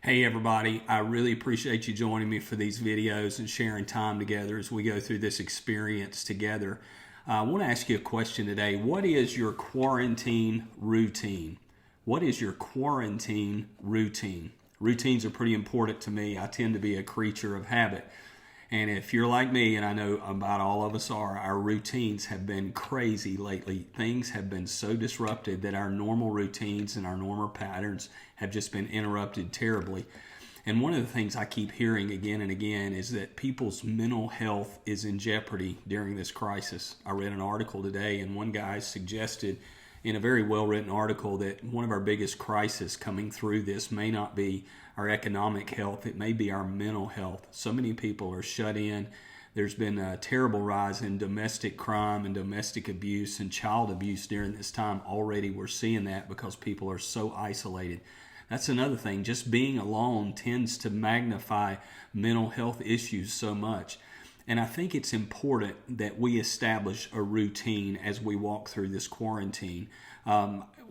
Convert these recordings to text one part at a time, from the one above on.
Hey everybody, I really appreciate you joining me for these videos and sharing time together as we go through this experience together. I want to ask you a question today. What is your quarantine routine? What is your quarantine routine? Routines are pretty important to me. I tend to be a creature of habit. And if you're like me, and I know about all of us are, our routines have been crazy lately. Things have been so disrupted that our normal routines and our normal patterns have just been interrupted terribly. And one of the things I keep hearing again and again is that people's mental health is in jeopardy during this crisis. I read an article today, and one guy suggested in a very well-written article that one of our biggest crises coming through this may not be our economic health, it may be our mental health. So many people are shut in. There's been a terrible rise in domestic crime and domestic abuse and child abuse during this time. Already we're seeing that because people are so isolated. That's another thing. Just being alone tends to magnify mental health issues so much. And I think it's important that we establish a routine as we walk through this quarantine.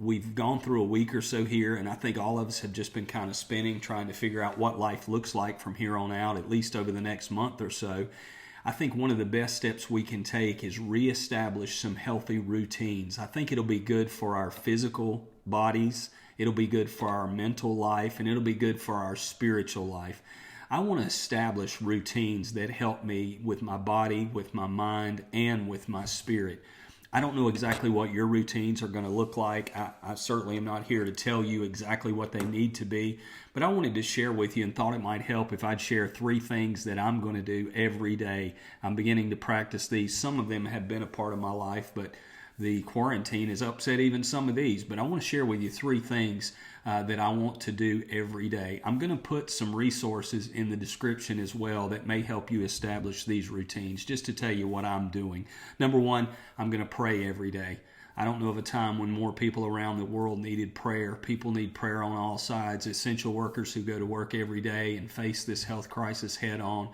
We've gone through a week or so here, and I think all of us have just been kind of spinning, trying to figure out what life looks like from here on out, at least over the next month or so. I think one of the best steps we can take is reestablish some healthy routines. I think it'll be good for our physical bodies, it'll be good for our mental life, and it'll be good for our spiritual life. I want to establish routines that help me with my body, with my mind, and with my spirit. I don't know exactly what your routines are going to look like. I certainly am not here to tell you exactly what they need to be, but I wanted to share with you and thought it might help if I'd share 3 things that I'm going to do every day. I'm beginning to practice these. Some of them have been a part of my life, but the quarantine has upset even some of these. But I want to share with you 3 things that I want to do every day. I'm going to put some resources in the description as well that may help you establish these routines, just to tell you what I'm doing. Number 1, I'm going to pray every day. I don't know of a time when more people around the world needed prayer. People need prayer on all sides. Essential workers who go to work every day and face this health crisis head on.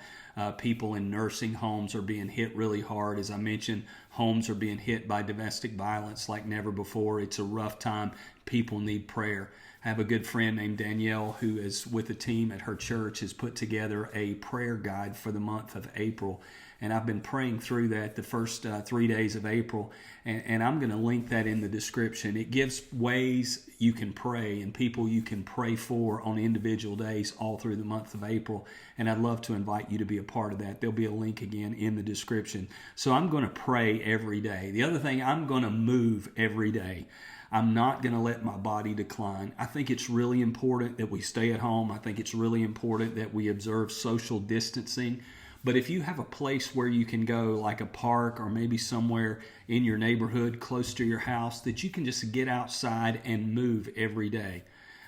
People in nursing homes are being hit really hard. As I mentioned, homes are being hit by domestic violence like never before. It's a rough time. People need prayer. I have a good friend named Danielle who is with a team at her church, has put together a prayer guide for the month of April. And I've been praying through that the first 3 days of April. And I'm going to link that in the description. It gives ways you can pray and people you can pray for on individual days all through the month of April. And I'd love to invite you to be a part of that. There'll be a link again in the description. So I'm going to pray every day. The other thing, I'm going to move every day. I'm not going to let my body decline. I think it's really important that we stay at home. I think it's really important that we observe social distancing. But if you have a place where you can go, like a park or maybe somewhere in your neighborhood close to your house, that you can just get outside and move every day.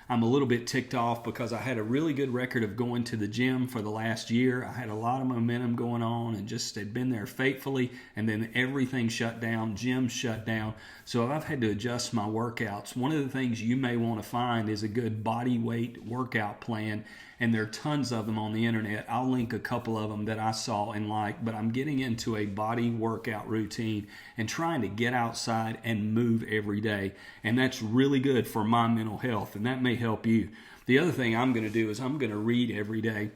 I'm a little bit ticked off because I had a really good record of going to the gym for the last year. I had a lot of momentum going on and just had been there faithfully, and then everything shut down, gyms shut down. So I've had to adjust my workouts. One of the things you may want to find is a good body weight workout plan, and there are tons of them on the internet. I'll link a couple of them that I saw and liked, but I'm getting into a body workout routine and trying to get outside and move every day. And that's really good for my mental health, and that may help you. The other thing I'm going to do is I'm going to read every day.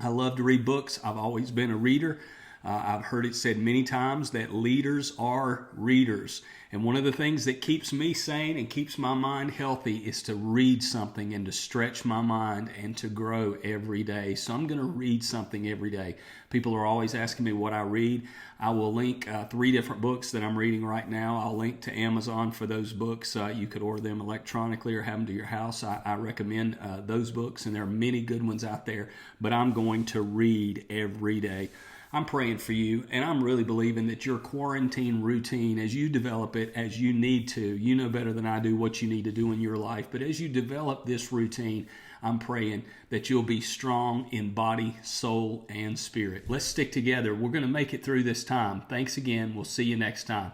I love to read books. I've always been a reader. I've heard it said many times that leaders are readers. And one of the things that keeps me sane and keeps my mind healthy is to read something and to stretch my mind and to grow every day. So I'm going to read something every day. People are always asking me what I read. I will link 3 different books that I'm reading right now. I'll link to Amazon for those books. You could order them electronically or have them to your house. I recommend those books, and there are many good ones out there. But I'm going to read every day. I'm praying for you, and I'm really believing that your quarantine routine, as you develop it as you need to, you know better than I do what you need to do in your life, but as you develop this routine, I'm praying that you'll be strong in body, soul, and spirit. Let's stick together. We're going to make it through this time. Thanks again. We'll see you next time.